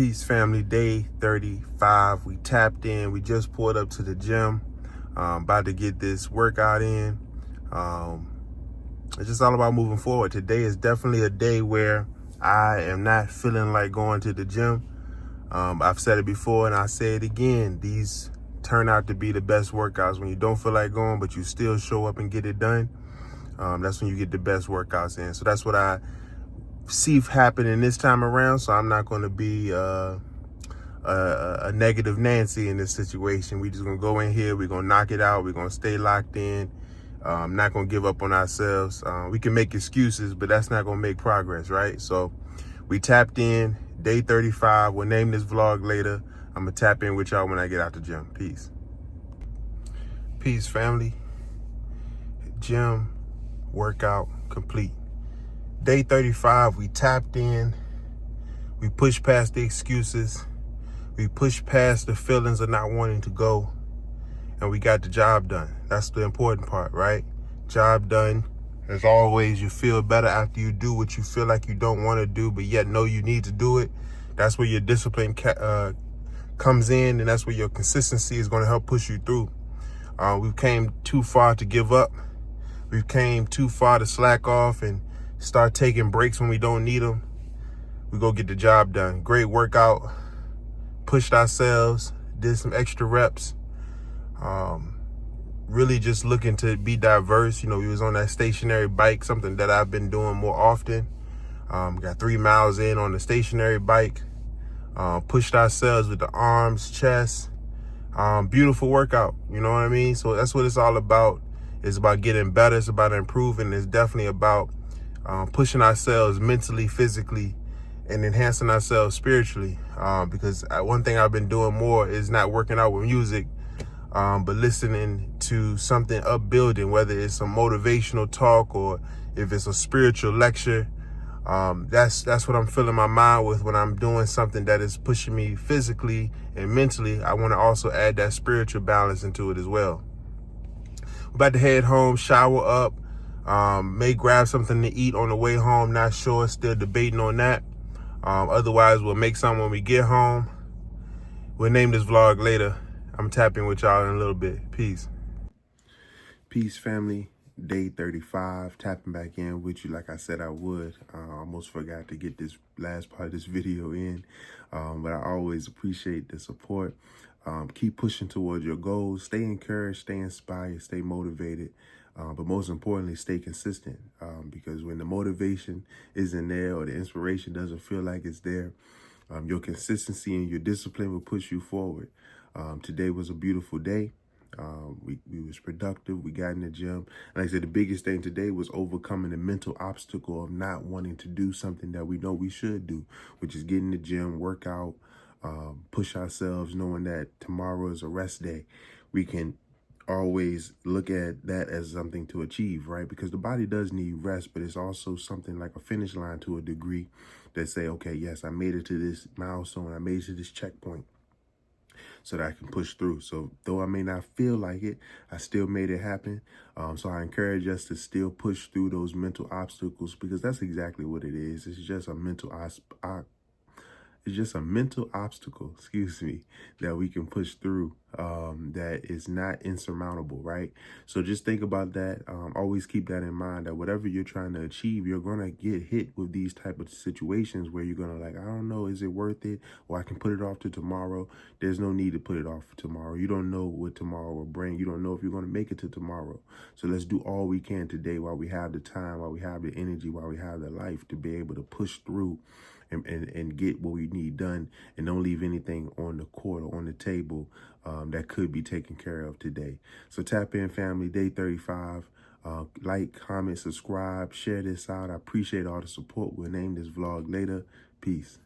Peace, family. Day 35. We tapped in. We just pulled up to the gym. About to get this workout in. It's just all about moving forward. Today is definitely a day where I am not feeling like going to the gym. I've said it before and I say it again. These turn out to be the best workouts when you don't feel like going, but you still show up and get it done. That's when you get the best workouts in. So that's what I see happening this time around. So I'm not going to be a negative Nancy in this situation. We just gonna go in here. We're gonna knock it out. We're gonna stay locked in. Not gonna give up on ourselves. We can make excuses, but that's not gonna make progress, right? So we tapped in. Day 35. We'll name this vlog later. I'm gonna tap in with y'all when I get out the gym. Peace. Peace, family. Gym workout complete. Day 35. We tapped in. We pushed past the excuses. We pushed past the feelings of not wanting to go, and we got the job done. That's the important part, right? Job done. As always, you feel better after you do what you feel like you don't want to do, but yet know you need to do it. That's where your discipline comes in, and that's where your consistency is going to help push you through. We came too far to give up. We came too far to slack off and start taking breaks when we don't need them. We go get the job done. Great workout. Pushed ourselves, did some extra reps. Really just looking to be diverse. You know, we was on that stationary bike, something that I've been doing more often. Got 3 miles in on the stationary bike. Pushed ourselves with the arms, chest. Beautiful workout, you know what I mean? So that's what it's all about. It's about getting better. It's about improving. It's definitely about pushing ourselves mentally, physically, and enhancing ourselves spiritually. Because one thing I've been doing more is not working out with music, but listening to something upbuilding, whether it's a motivational talk or if it's a spiritual lecture. That's what I'm filling my mind with when I'm doing something that is pushing me physically and mentally. I want to also add that spiritual balance into it as well. We're about to head home, shower up, may grab something to eat on the way home. Not sure, still debating on that. Otherwise, we'll make some when we get home. We'll name this vlog later. I'm tapping with y'all in a little bit. Peace. Peace, family. Day 35. Tapping back in with you like I said I would. I almost forgot to get this last part of this video in. But I always appreciate the support. Keep pushing towards your goals. Stay encouraged, stay inspired, stay motivated. But most importantly, stay consistent, because when the motivation isn't there or the inspiration doesn't feel like it's there, your consistency and your discipline will push you forward. Today was a beautiful day. We was productive. We got in the gym. Like I said, the biggest thing today was overcoming the mental obstacle of not wanting to do something that we know we should do, which is get in the gym, work out, push ourselves, knowing that tomorrow is a rest day. We can always look at that as something to achieve, right? Because the body does need rest, but it's also something like a finish line to a degree that say, okay, yes, I made it to this milestone. I made it to this checkpoint so that I can push through. So though I may not feel like it, I still made it happen. So I encourage us to still push through those mental obstacles, because that's exactly what it is. It's just a mental obstacle, excuse me, that we can push through, that is not insurmountable, right? So just think about that. Always keep that in mind, that whatever you're trying to achieve, you're going to get hit with these type of situations where you're going to like, I don't know, is it worth it? Or I can put it off to tomorrow. There's no need to put it off for tomorrow. You don't know what tomorrow will bring. You don't know if you're going to make it to tomorrow. So let's do all we can today while we have the time, while we have the energy, while we have the life to be able to push through and get what we need done, and don't leave anything on the court or on the table that could be taken care of today. So tap in, family. Day 35. Like, comment, subscribe, share this out. I appreciate all the support. We'll name this vlog later. Peace.